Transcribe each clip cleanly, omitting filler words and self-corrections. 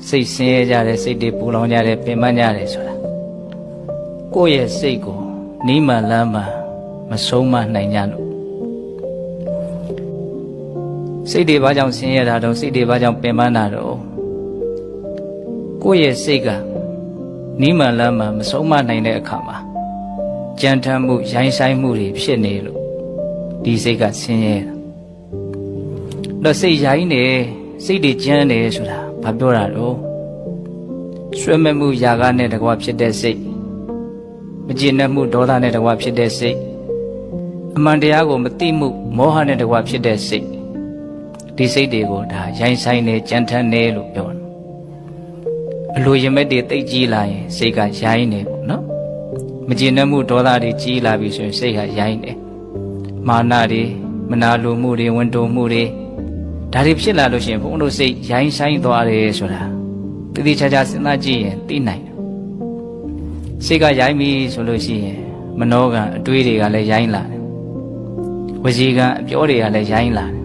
စိတ်ဆင်းရဲကြတယ်စိတ်တွေပူလောင်ကြတယ်ပင်ပန်းကြတယ်ဆိုတာကိုယ့်ရဲ့စိတ်ကိုနီးမှန်လမ်းမှမဆုံးမနိုင်ကြလို့စိတ်တွေဘာကြောင့်ဆင်းရဲတာတော့စိတ်တွေဘာကြောင့်ပင်ပန်းတာတော့ကိုယ့်ရဲ့စိတ်ကနီးမှန်လမ်းမှမဆုံးမနိုင်တဲ့အခါမှာကြမ်းတမ်းမှုရိုင်းဆိုင်မှုတွေဖြစ်နေလို့ဒီစိတ်ကဆင်းရဲတာတော့စိတ်ရိုင်းနေစိတ်တွေကြမ်းနေဆိုတာဘာပြောတာတော့ဆွဲမဲ့မှုຢာကနဲ့တကွာဖြစ်တဲ့စိတ်မကျေနပ်မှုဒေါသနဲ့တကွာဖြစ်တဲ့စိတ်အမှန်တရားကိုမသိမှုမောဟနဲ့တကွာဖြစ်တဲ့စိတ်ဒီစိတ်တွေကိုဒါရိုင်းဆိုင်နေကြမ်းတမ်းနေလို့ပြောတယ်အလိုရမဲ့တွေတိတ်ကြီးလာရင်စိတ်ကရိုင်းနေပေါ့နော်မကျေနပ်မှုဒေါသတွေကြီးလာပြီဆိုရင်စိတ်ကရိုင်းနေမာနတွေမနာလိုမှုတွေဝန်တိုမှုတွေဒါတွေဖြစ်လာလို့ရှိရင်ဘုန်းတို့စိတ်ရိုင်းဆိုင်သွားတယ်ဆိုတာတတိချာချာစဉ်းစားကြည့်ရင်သိနိုင်တယ်စိတ်ကရိုင်းပြီဆိုလို့ရှိရင်မနောကအတွေးတွေကလည်းရိုင်းလာတယ်ဝစီကအပြောတွေကလည်းရိုင်းလာတယ်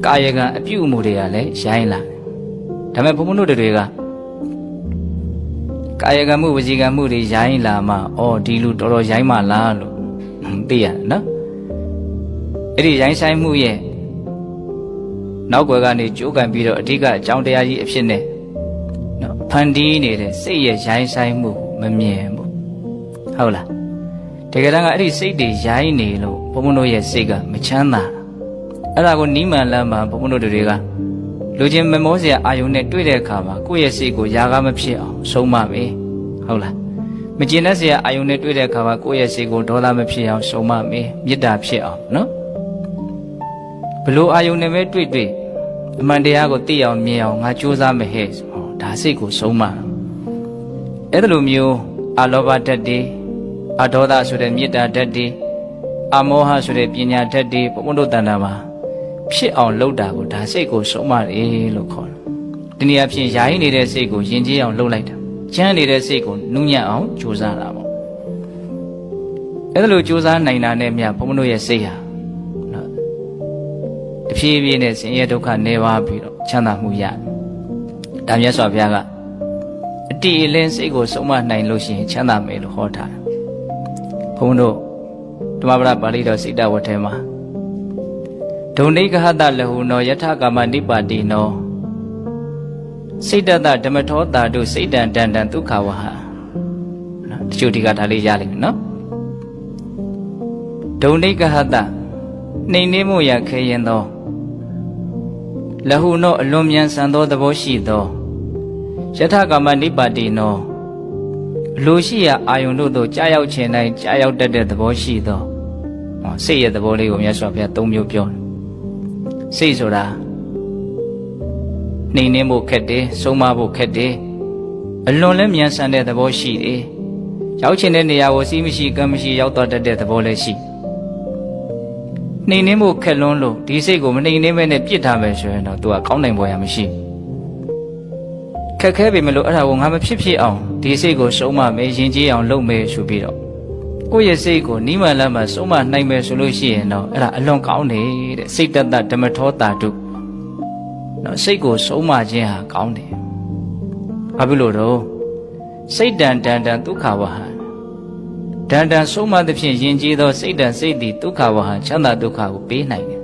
ကာယကအပြုအမူတွေကလည်းရိုင်းလာတယ်ဒါပေမဲ့ဘုန်းတို့တွေကကာယကံမှုဝစီကံမှုတွေရိုင်းလာမှဒီလူတော်တော်ရိုင်းမှလားလို့သိရတယ်နော်အဲ့ဒီရိုင်းဆိုင်မှုရဲ့နောက်ွယ်ကနေကြိုးကန်ပြီးတော့အဓိကအကြောင်းတရားကြီးအဖြစ်နဲ့နော်ဖန်တီးနေတဲ့စိတ်ရဲ့ရိုင်းဆိုင်မှုမမြင်ဘူးဟုတ်လားတကယ်တမ်းကအဲ့ဒီစိတ်တွေရိုင်းနေလို့ဘုန်းတို့ရဲ့စိတ်ကမချမ်းသာအဲ့ဒါကိုနီးမှန်လမ်းမှာဘုန်းတို့တွေကလူချင်းမမောစရာအာယုန်နဲ့တွေ့တဲ့အခါမှာကိုယ့်ရဲ့စိတ်ကိုຢာကားမဖြစ်အောင်ဆုံးမပဲဟုတ်လားမကျေနပ်စရာအာယုန်နဲ့တွေ့တဲ့အခါမှာကိုယ့်ရဲ့စိတ်ကိုဒေါသမဖြစ်အောင်ဆုံးမမယ်မေတ္တာဖြစ်အောင်နော်ဘလို့အာယုန်နဲ့ပဲတွေ့အမှန်တရားကိုသိအောင်မြင်အောင်ငါကြိုးစားမယ်ဟဲ့ဒါစိတ်ကိုဆုံးမအဲ့လိုမျိုးအလောဘဓာတ်တွေအဒေါသဆိုတဲ့မေတ္တာဓာတ်တွေအမောဟဆိုတဲ့ပညာဓာတ်တွေဘုန်းတို့တန်တာမှာဖြစ်အောင်လုပ်တာကိုဒါစိတ်ကိုဆုံးမတယ်လို့ခေါ်တယ်ဒီနေရာဖြင့်ယာယီနေတဲ့စိတ်ကိုယဉ်ကျေးအောင်လုပ်လိုက်တာချမ်းနေတဲ့စိတ်ကိုနုညံ့အောင်ကြိုးစားတာပေါ့အဲ့လိုကြိုးစားနိုင်တာနဲ့မြတ်ဘုန်းတို့ရဲ့စိတ်ဟာနော်တဖြည်းဖြည်းနဲ့ဆင်းရဲဒုက္ခနေပါပြီးတော့ချမ်းသာမှုရတယ်ဒါမြတ်စွာဘုရားကအတိအလင်းစိတ်ကိုဆုံးမနိုင်လို့ရှိရင်ချမ်းသာမယ်လို့ဟောထားတယ်ဘုန်းတို့ဓမ္မပဒပါဠိတော်စိတ္တဝတ္ထဲမှာဒုံနိကဟတလဟုနောယထကာမနိပါတိနောစိတ်တတဓမ္မထောတာတို့စိတ်တံတန်တံဒုက္ခဝဟနော်တချို့ဒီကဒါလေးရလိမ့်မယ်နော်ဒုံနိကဟတနှိမ်နှင်းမှုရခဲရင်သောလဟုနောအလွန်မြန်ဆန်သောသဘောရှိသောယထကာမနိပါတိနောအလိုရှိရာအာယုန်တို့သို့ကြာရောက်ခြင်းတိုင်းကြာရောက်တတ်တဲ့သဘောရှိသောစိတ်ရဲ့သဘောလေးကိုမြတ်စွာဘုရား၃မျိုးပြောတယ်စိတ်ဆိုတာနှိမ်နှင်းဖို့ခက်တယ်ဆုံးမဖို့ခက်တယ်အလွန်လည်းမြန်ဆန်တဲ့သဘောရှိတယ်ရောက်ချင်တဲ့နေရာကိုစီးမရှိကံမရှိရောက်သွားတတ်တဲ့သဘောလည်းရှိနှိမ်နှင်းဖို့ခက်လွန်းလို့ဒီစိတ်ကိုမနှိမ်နှင်းမဲနဲ့ပြစ်ထားမယ်ဆိုရင်တော့သူကကောင်းနိုင်ပေါ်ရမရှိခက်ခဲပေမဲ့လို့အဲ့ဒါကိုငါမဖြစ်အောင်ဒီစိတ်ကိုဆုံးမမယ်ယဉ်ကျေးအောင်လုပ်မယ်ဆိုပြီးတော့ကိုယ့်ရဲ့စိတ်ကိုနိမလမ်းမှာဆုံးမနိုင်မယ်ဆိုလို့ရှိရင်တော့အဲ့ဒါအလွန်ကောင်းတယ်တဲ့စိတ်တတဓမ္မထောတာတုနော်စိတ်ကိုဆုံးမခြင်းဟာကောင်းတယ်ဘာဖြစ်လို့တော့စိတ်တန်တန်ဒုက္ခဝဟဒန်တန်ဆုံးမသဖြင့်ယဉ်ကျေးသောစိတ်တန်စိတ်သည်ဒုက္ခဝဟချမ်းသာဒုက္ခကိုပေးနိုင်တယ်